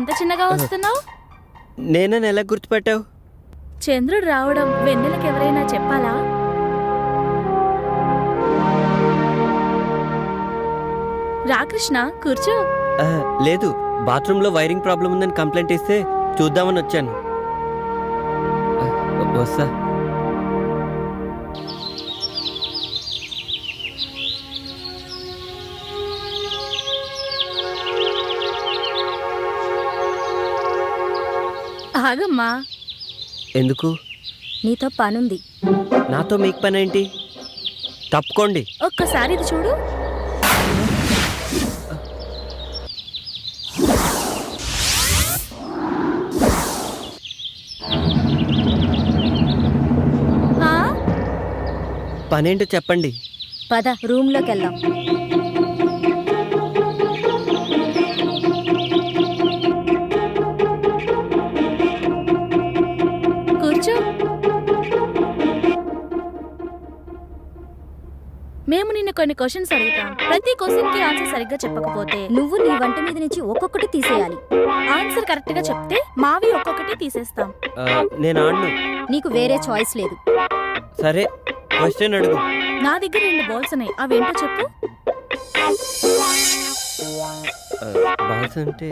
ఇంత చిన్నగా వస్తున్నావు? నేనని ఎలా గుర్తుపట్టావు? చంద్రుడు రావడం వెన్నెలకు ఎవరైనా చెప్పాలా? రా కృష్ణ, కూర్చో. లేదు, బాత్రూంలో వైరింగ్ ప్రాబ్లం ఉందని కంప్లైంట్ ఇస్తే చూద్దామని వచ్చాను. వస్తా. ఆగమ్మా. ఎందుకు? నీతో పనుంది. నాతో మీకు పని ఏంటి? తప్పుకోండి. ఒక్కసారి ఇది చూడు. పనేంటో చెప్పండి. పద రూమ్లోకి వెళ్దాం. కూర్చో. మేము నిన్ను కొన్ని క్వశ్చన్స్ అడుగుతాం. ప్రతి క్వశ్చన్ కి ఆన్సర్ సరిగ్గా చెప్పకపోతే నువ్వు నీ వంట మీద నుంచి ఒక్కొక్కటి తీసేయాలి. ఆన్సర్ కరెక్ట్ గా చెప్తే మావి ఒక్కొక్కటి తీసేస్తాం. నేను ఆడను. నీకు వేరే చాయిస్ లేదు. సరే, క్వశ్చన్ అడుగు. నా దగ్గర 2 బాల్స్ ఉన్నాయి, అవేంటో చెప్పు. బాల్స్ అంటే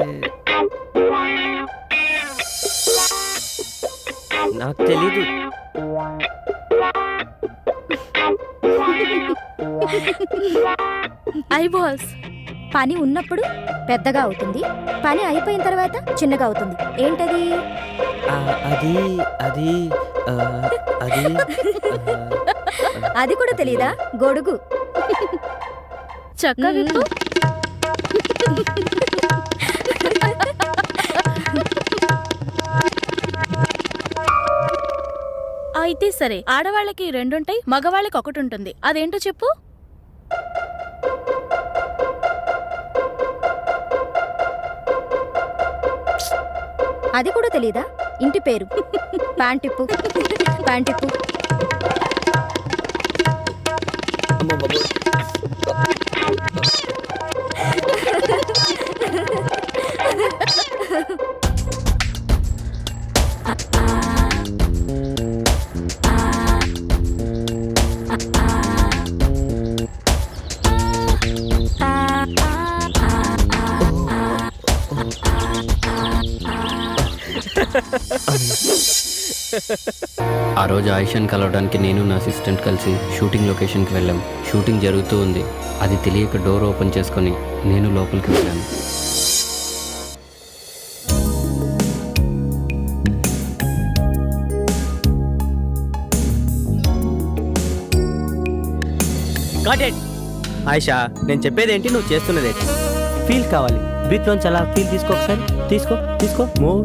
నాకు తెలీదు. I balls. పని ఉన్నప్పుడు పెద్దగా అవుతుంది, పని అయిపోయిన తర్వాత చిన్నగా అవుతుంది. ఏంటది? అది అది అది అది కూడా తెలీదా? గొడుగు. చక్క విప్పు. అయితే సరే, ఆడవాళ్ళకి 2 ఉంటాయి, మగవాళ్ళకి 1 ఉంటుంది. అదేంటో చెప్పు. అది కూడా తెలీదా? ఇంటి పేరు. ప్యాంటిప్పు. ప్యాంటిప్పు. ఆ రోజు ఆయిషాని కలవడానికి నేను నా అసిస్టెంట్ కలిసి షూటింగ్ లొకేషన్కి వెళ్ళాం. షూటింగ్ జరుగుతూ ఉంది. అది తెలియక డోర్ ఓపెన్ చేసుకొని నేను లోపలికి వెళ్ళాను. ఆయిషా, నేను చెప్పేది ఏంటి, నువ్వు చేస్తున్నది ఏంటి? ఫీల్ కావాలి. బ్రీత్ లోంచి అలా ఫీల్ తీసుకో. ఒకసారి తీసుకో తీసుకో. Move.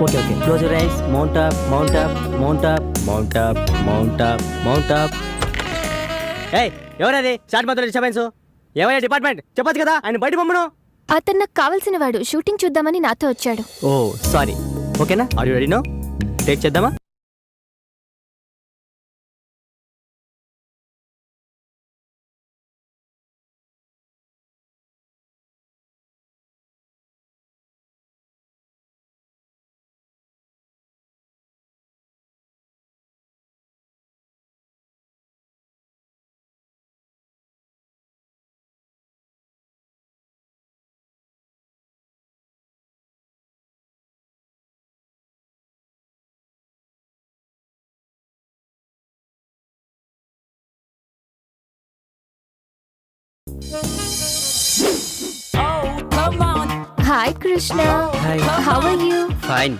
Okay okay. Close your eyes. Mount up, mount up, mount up, mount up, mount up, mount up. ఏయ్, ఎవరది స్టార్ట్ మాత్రం డిస్టర్బెన్స్? ఏమయ్యా డిపార్ట్మెంట్? చెప్పొచ్చు కదా ఆయన బయట పంపను. అతను నాకు కావాల్సిన వాడు. షూటింగ్ చూద్దామని నాతో వచ్చాడు. Oh sorry. ఓకేనా? Are you ready now? Take చేద్దామా? Hi Krishna. Hi. How are you? Fine.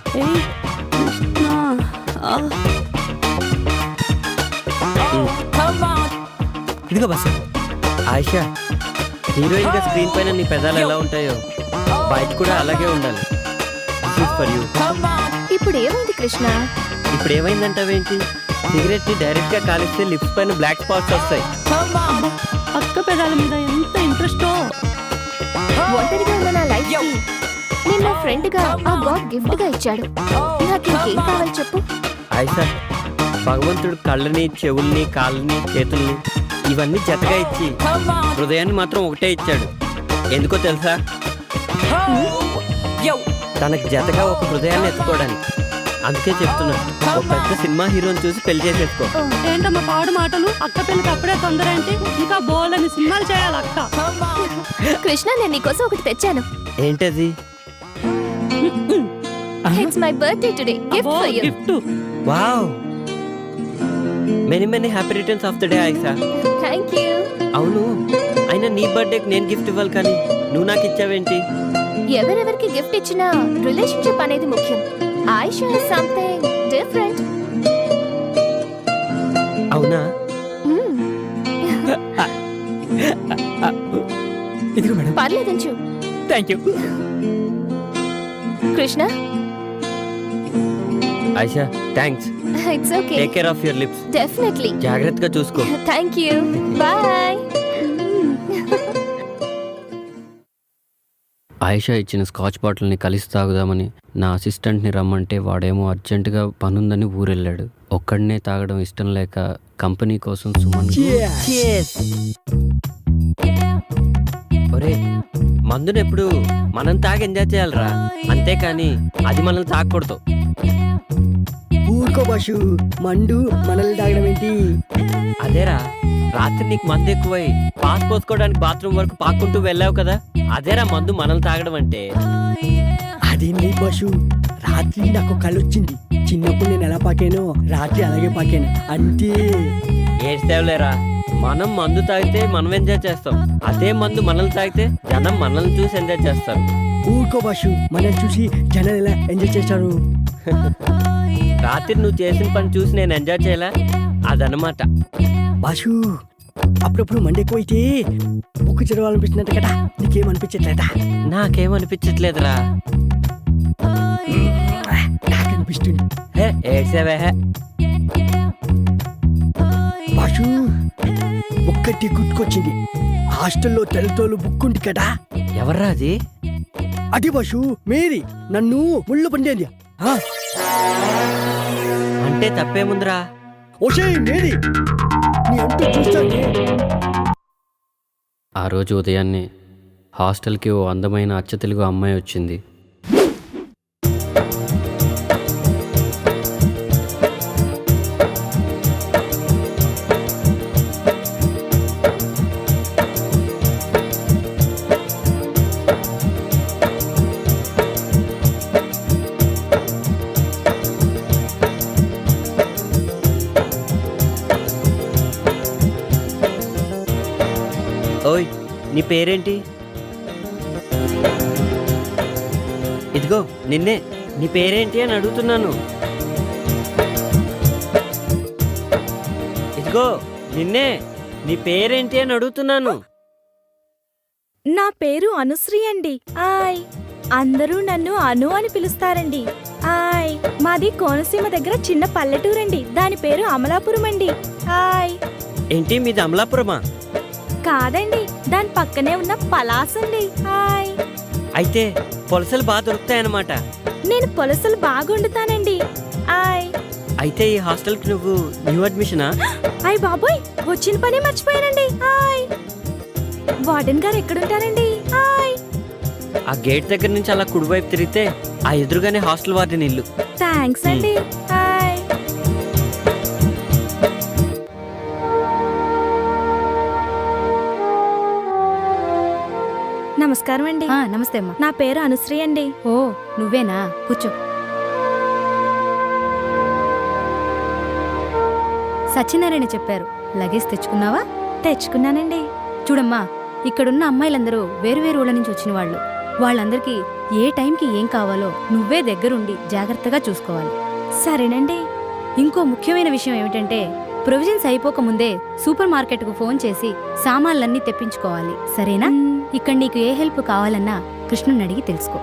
ఇదిగో బస్. ఆయిషా, హీరోయిన్ గా స్క్రీన్ పైన నీ పెదాలు ఎలా ఉంటాయో బయట కూడా అలాగే ఉండాలి. This is for you. ఇప్పుడు ఏమైంది కృష్ణ? ఇప్పుడు ఏమైందంటావేంటి? సిగరెట్ ని డైరెక్ట్ గా కాలిస్తే లిప్స్ పైన బ్లాక్ స్పాట్స్ వస్తాయి. పక్క పెదాల మీద ఎంత ఇంట్రెస్టో. ఒంటరిగా ఉన్న నా లైఫ్ కి నిన్న ఫ్రెండ్ గా ఆ గాడ్ గిఫ్ట్ గా ఇచ్చాడు. నాకు ఇంకేం కావాలి చెప్పు. ఆయిషా, భగవంతుడు కళ్ళని, చెవుల్ని, కాళ్ళని, చేతుల్ని ఇవన్నీ జతగా ఇచ్చి హృదయాన్ని మాత్రం ఒకటే ఇచ్చాడు. ఎందుకో తెలుసా? తనకి జతగా ఒక హృదయాన్ని ఎత్తుకోవడానికి. అందుకే చెప్తున్నా, ఒక పెద్ద సినిమా హీరోని చూసి పెళ్లి చేసేసుకో. ఏంటమ్మా పాడు మాటలు? అక్క పెళ్లికి అప్పుడే తొందర ఏంటి? ఇంకా బోలని సినిమాలు చేయాలి అక్క. కృష్ణ, నేను నీకోసం ఒకటి తెచ్చాను. ఏంటది? It's my birthday today. Gift for you. Gift. Wow, many happy returns of the day Ayesha. Thank you. అవును, అయినా నీ బర్త్డేకి నేను గిఫ్ట్ ఇవ్వాలి కానీ నువ్వు నాకు ఇచ్చావేంటి? ఎవరెవరికి గిఫ్ట్ ఇచ్చినా రిలేషన్షిప్ అనేది ముఖ్యం. Ayesha is something different. అవునా? ఇదిగో మేడం. పర్లేదంచు. Thank you. Krishna, Ayesha thanks. It's okay. Take care of your lips. Definitely. జాగ్రత్తగా చూసుకో. Thank you. బాయ్. ఆయిషా ఇచ్చిన స్కాచ్ బాటిల్ని కలిసి తాగుదామని నా అసిస్టెంట్ని రమ్మంటే వాడేమో అర్జెంటుగా పనుందని ఊరెళ్ళాడు. ఒక్కడనే తాగడం ఇష్టం లేక కంపెనీ కోసం సుమన్ ఒరే, మందుని ఎప్పుడు మనం తాగి ఎంజాయ్ చేయాలరా, అంతేకాని అది మనల్ని తాగకూడదు. ఊరుకో బాషు, మండు మనల్ని తాగడం ఏంటి? అదేరా, రాత్రి నీకు మందు ఎక్కువై పాస్ పోసుకోవడానికి బాత్రూమ్ వరకు పాక్కుంటూ వెళ్ళావు కదా, అదేరా మందు మనల్ని తాగడం అంటే. అదేం లేదు బాషు, రాత్రి నాకు కళ్ళు వచ్చింది. చిన్నప్పుడు నేను ఎలా పాకానో రాత్రి అలాగే పాకాను అంతే. ఏడ్చేవలేరా, మనం మందు తాగితే మనం ఎంజాయ్ చేస్తాం, అదే మందు మనల్ని తాగితే జనం మనల్ని చూసి ఎంజాయ్ చేస్తారు. ఊరుకో బాషు, మనల్ని చూసి జనాలు ఎలా ఎంజాయ్ చేస్తారు? రాత్రి నువ్వు చేసిన పని చూసి నేను ఎంజాయ్ చేయలే, అదనమాట. బాషు, అప్పుడప్పుడు మండి ఎక్కువైతే బుక్కు చదవాలనిపిస్తున్నట్టు కదా, నీకేమనిపించట్లేదా? నాకేమనిపించట్లేదురా. నాకు అనిపిస్తుంది. ఏడ్చేవే. బాషు, ఒక్కటి గుర్తుకొచ్చింది. హాస్టల్లో తెల్లతోలు బుక్ ఉంది కదా, ఎవర్రా అది? అది బాషు మేరీ, నన్ను ముళ్ళు పండేది. అంటే తప్పేముందిరా? ఓషే మేరీ, నీ అంటూ చూస్తానే. ఆ రోజు ఉదయాన్నే హాస్టల్కి ఓ అందమైన అచ్చ తెలుగు అమ్మాయి వచ్చింది. ఓయ్, నీ పేరేంటి? ఇదిగో నిన్నే, నీ పేరేంటి అని అడుగుతున్నాను. ఇదిగో నిన్నే, నీ పేరేంటి అని అడుగుతున్నాను. నా పేరు అనుశ్రీ అండి. ఆయ్, అందరూ నన్ను అను అని పిలుస్తారండి. ఆయ్, మాది కోనసీమ దగ్గర చిన్న పల్లెటూరండి. దాని పేరు అమలాపురం అండి. ఆయ్. ఏంటి మీది అమలాపురమా? కాదండి, దాని పక్కనే ఉన్న పలాస్ అండి. హాయ్. అయితే పొలసలు బాగా దొరుకుతాయన్నమాట. నేను పొలసలు బాగా వండుతానండి. ఆయ్. అయితే ఈ హాస్టల్కి నువ్వు న్యూ అడ్మిషనా? అయ్ బాబోయ్, వచ్చిన పని మర్చిపోయానండి. హాయ్. వార్డెన్ గారు ఎక్కడుంటారండి? హాయ్. ఆ గేట్ దగ్గర నుంచి అలా కుడివైపు తిరిగితే ఆ ఎదురుగానే హాస్టల్ వార్డెన్ ఇల్లు. థ్యాంక్స్ అండి. హాయ్. నమస్కారం అండి. నమస్తే అమ్మా. నా పేరు అనుశ్రీ అండి. ఓ, నువ్వేనా? కూర్చో. సత్యనారాయణ చెప్పారు, లగేజ్ తెచ్చుకున్నావా? తెచ్చుకున్నానండి. చూడమ్మా, ఇక్కడున్న అమ్మాయిలందరూ వేరువేరు ఊళ్ళ నుంచి వచ్చిన వాళ్ళు. వాళ్ళందరికీ ఏ టైంకి ఏం కావాలో నువ్వే దగ్గరుండి జాగ్రత్తగా చూసుకోవాలి. సరేనండి. ఇంకో ముఖ్యమైన విషయం ఏమిటంటే, ప్రొవిజన్స్ అయిపోకముందే సూపర్ మార్కెట్కు ఫోన్ చేసి సామాన్లన్నీ తెప్పించుకోవాలి, సరేనా? ఇక్కడ నీకు ఏ హెల్ప్ కావాలన్నా కృష్ణుని అడిగి తెలుసుకో.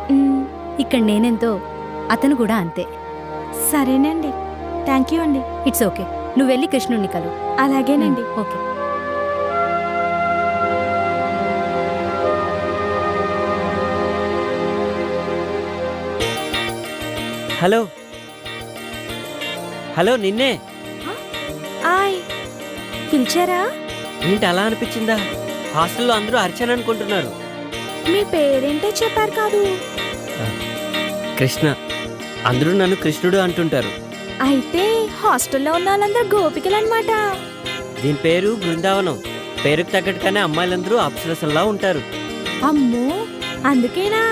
ఇక్కడ నేనెంతో అతను కూడా అంతే. సరేనండి. థ్యాంక్ యూ అండి. It's okay. నువ్వు వెళ్ళి కృష్ణుణ్ణి కలు. అలాగేనండి. ఓకే. హలో హలో, నిన్నే. ఆయ్, పిలిచారా? ఏంటి అలా అనిపించిందా? హాస్టల్లో అందరూ అర్చన అనుకుంటున్నారు. మీ పేరేంటో చెప్పారు కాదు. కృష్ణ. అందరూ నన్ను కృష్ణుడు అంటుంటారు. అయితే హాస్టల్లో ఉన్న వాళ్ళందరూ గోపికలు అనమాట. దీని పేరు బృందావనం. పేరుకు తగ్గట్టుగానే అమ్మాయిలందరూ అప్సరసల్లా ఉంటారు. అమ్మో, అందుకేనా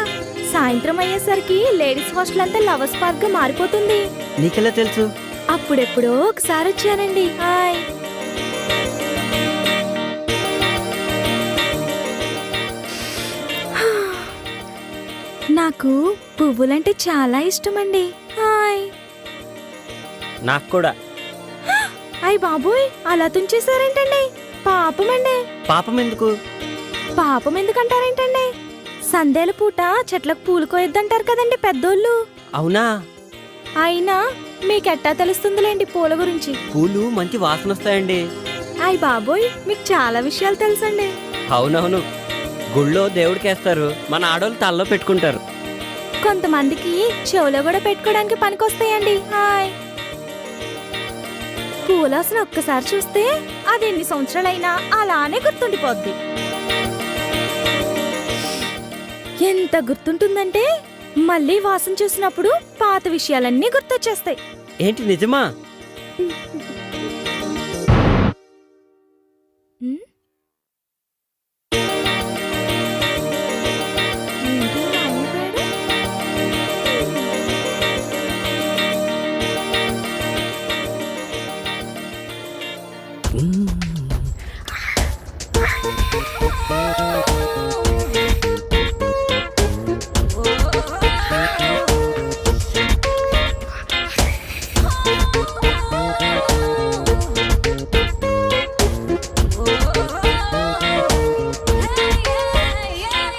సాయంత్రం అయ్యేసరికి లేడీస్ హాస్టల్ అంతా లవర్స్ పార్క్ గా మారిపోతుంది. నీకెలా తెలుసు? అప్పుడెప్పుడో ఒకసారి వచ్చానండి. హాయ్. నాకు పువ్వులంటే చాలా ఇష్టమండి. హాయ్. నాకు కూడా. అయ్ బాబోయ్, అలా తుంచేశారేంటండి? పాపమండి. పాపం ఎందుకు? పాపం ఎందుకంటారేంటండి? సందేల పూట చెట్లకు పూలు కోయొద్దంటారు కదండి పెద్దోళ్ళు. అవునా? అయినా మీకెట్టా తెలుస్తుందిలేండి పూల గురించి. పూలు మంచి వాసన వస్తాయండి. అయ్ బాబోయ్, మీకు చాలా విషయాలు తెలుసండి. అవునవును, గుళ్ళో దేవుడికి వేస్తారు, మన ఆడోళ్ళు తల్లో పెట్టుకుంటారు. కొంతమందికి చెవులో కూడా పెట్టుకోవడానికి పనికొస్తాయండి. హాయ్. పూలాసన ఒక్కసారి చూస్తే అది ఎన్ని సంవత్సరాలైనా అలానే గుర్తుండిపోద్ది. ఎంత గుర్తుంటుందంటే మళ్ళీ వాసన చూసినప్పుడు పాత విషయాలన్నీ గుర్తొచ్చేస్తాయి. ఏంటి నిజమా? ఉమ్?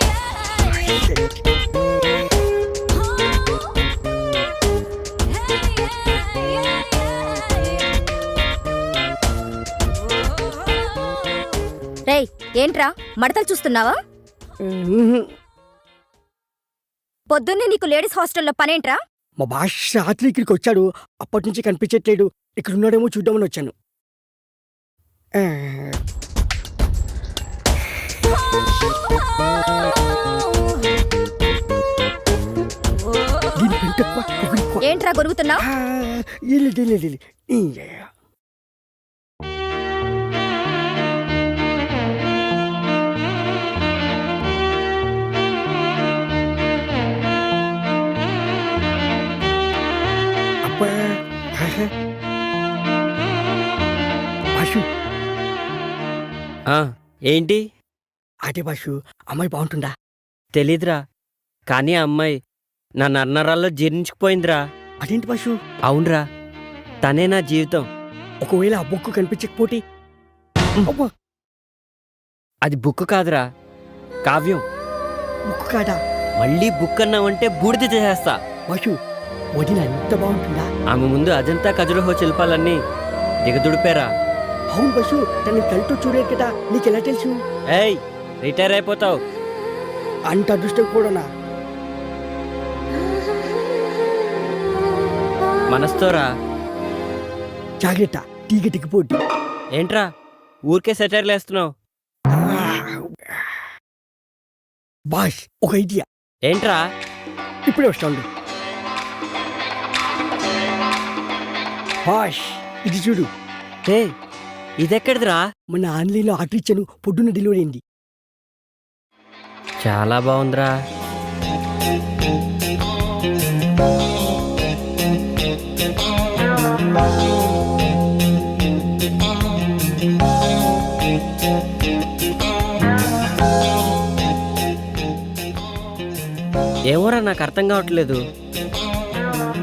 ఏంటి మాయమైపోయాడు? రేయ్, ఏంట్రా మడతలు చూస్తున్నావా? పొద్దున్నే నీకు లేడీస్ హాస్టల్లో పనేంట్రా? మా బాష్ రాత్రి ఇక్కడికి వచ్చాడు. అప్పటి నుంచి కనిపించట్లేడు. ఇక్కడ ఉన్నాడేమో చూద్దామని వచ్చాను. ఆ, దీని పెంట ఎక్కువ, పొగరు ఎక్కువ. ఏంట్రా గొరుగుతున్నావు? ఆ, ఇల్లు. అబ్బా, బాషు, ఆ, ఏంటి? అదే బాషు, అమ్మాయి బాగుంటుందా? తెలీదురా, కానీ ఆ అమ్మాయి నా నర్నరాల్లో జీర్ణించుకుపోయిందిరా. అదేంటి బాషు? అవునరా, తనే నా జీవితం. ఒకవేళ ఆ బుక్ కనిపించకపోతే? అబ్బా, అది బుక్ కాదురా, కావ్యం. బుక్ కాదా? మళ్ళీ బుక్ అన్నావంటే బూడిద చేసేస్తా. బాషు, వదిన ఎంత బాగుంటుందా? ఆమె ముందు అజంతా ఖజురహో శిల్పాలన్నీ దిగదుడిపేరా. అవును బాషు, తన కళ్ళతో చూడలేదు కదా, నీకెలా తెలుసు? ఏయ్, రిటైర్ అయిపోతావు. అంత అదృష్టం కూడానా? మనస్తోరా. జాగ్రత్త, తీగ దిగిపోద్ది. ఏంట్రా ఊరికే సెటైర్లు వేస్తున్నావు? బాష్, ఒక ఐడియా. ఏంట్రా? ఇప్పుడే వస్తాను. బాష్, ఇది చూడు. ఏ, ఇదెక్కడిదిరా? మన ఆన్లైన్లో ఆర్డర్ ఇచ్చాను, పొద్దున్న డెలివరీ అయింది. చాలా బాగుందిరా. ఏమోరా, నాకు అర్థం కావట్లేదు.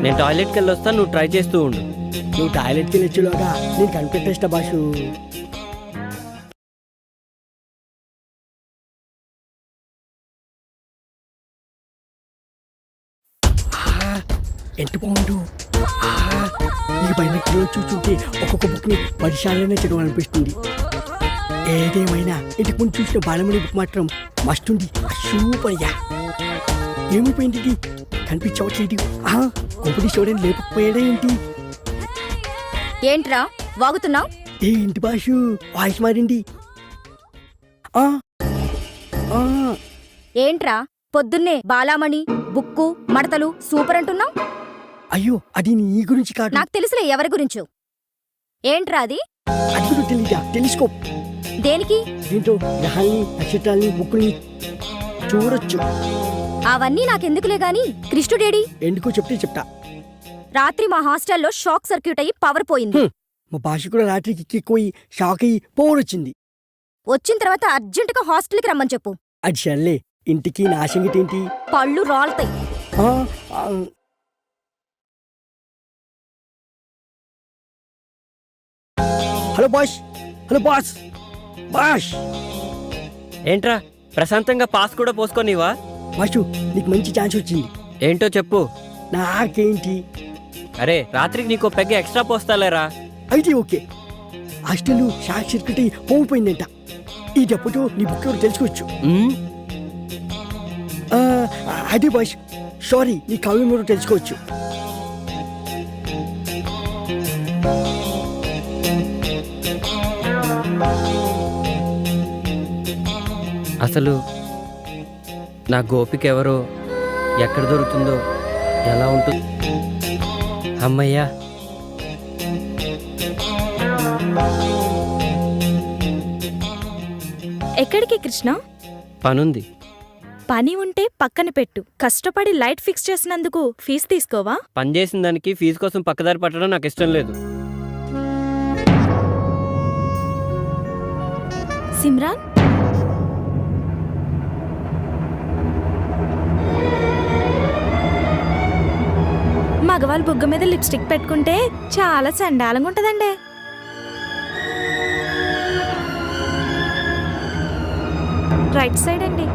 నేను టాయిలెట్కి వెళ్ళి వస్తాను, నువ్వు ట్రై చేస్తూ ఉండు. నువ్వు టాయిలెట్కి వెళ్ళొచ్చులోగా నేను కనిపెట్టేస్తా బాషు. ఎంత బాగుండు. ఈ బైనెట్లో చూస్తుంటే ఒక్కొక్క బుక్ని 10 సార్లైనా చదవాలనిపిస్తుంది. ఏదేమైనా ఇంటికి ముందు చూసిన బాలమణి బుక్ మాత్రం మస్తుంది. Super yeah. ఏమైపోయింది ఇది? కనిపించవట్లేదు. కొంపటి చూడని లేకపోయాడే ఏంటి? ఏంట్రా వాగుతున్నావు? ఏంటి బాషు, వాయిస్ మారింది. ఏంట్రా పొద్దున్నే బాలామణి బుక్కు మడతలు సూపర్ అంటున్నావు. అయ్యో అది నీ గురించి కాదు. నాకు తెలుసులే ఎవరి గురించో. ఏంట్రా అది? అది కూడా తెలీదా? టెలిస్కోప్. దేనికి? దీంతో గ్రహాల్ని నక్షత్రాల్ని బుక్కుల్ని చూడొచ్చు. అవన్నీ నాకెందుకులే గాని కృష్ణుడేడి? ఎందుకో చెప్తే చెప్తా. రాత్రి మా హాస్టల్లో షాక్ సర్క్యూట్ అయ్యి పవర్ పోయింది. మా భాష కూడా రాత్రికి ఎక్కిపోయి షాక్ అయ్యి పోరొచ్చింది. వచ్చిన తర్వాత అర్జెంటుగా హాస్టల్కి రమ్మని చెప్పు. అది సర్లే, ఇంటికి నా సంగతి ఏంటి? పళ్ళు రాలుతాయి. ఆ, ఆ, hello boss. Hello boss. Boss ఏంట్రా ప్రశాంతంగా పాస్ కూడా పోసుకోనివా? బాసు, నీకు మంచి ఛాన్స్ వచ్చింది. ఏంటో చెప్పు. నాకేంటి? అరే రాత్రికి నీకో పెగ్గ ఎక్స్ట్రా పోస్తాలేరా. అయితే ఓకే. హాస్టల్ షాక్ సర్క్యూట్ అయ్యి పోయిపోయిందంట. ఈ దెబ్బతో నీ బుక్ ఎవరు తెలుసుకోవచ్చు. ఆ, అదే బాస్, సారీ, నీ కవి మీరు తెలుసుకోవచ్చు. అసలు నా గోపిక ఎవరో, ఎక్కడ దొరుకుతుందో, ఎలా ఉంటుంది? అమ్మయ్యా, ఎక్కడికి కృష్ణ? పనుంది. పని ఉంటే పక్కన పెట్టు. కష్టపడి లైట్ ఫిక్స్ చేసినందుకు ఫీజు తీసుకోవా? పని చేసిన దానికి ఫీజు కోసం పక్కదారి పట్టడం నాకు ఇష్టం లేదు. సిమ్రాన్, మగవాళ్ళు బుగ్గ మీద లిప్స్టిక్ పెట్టుకుంటే చాలా చండాలంగా ఉంటదండి. రైట్ సైడ్ అండి.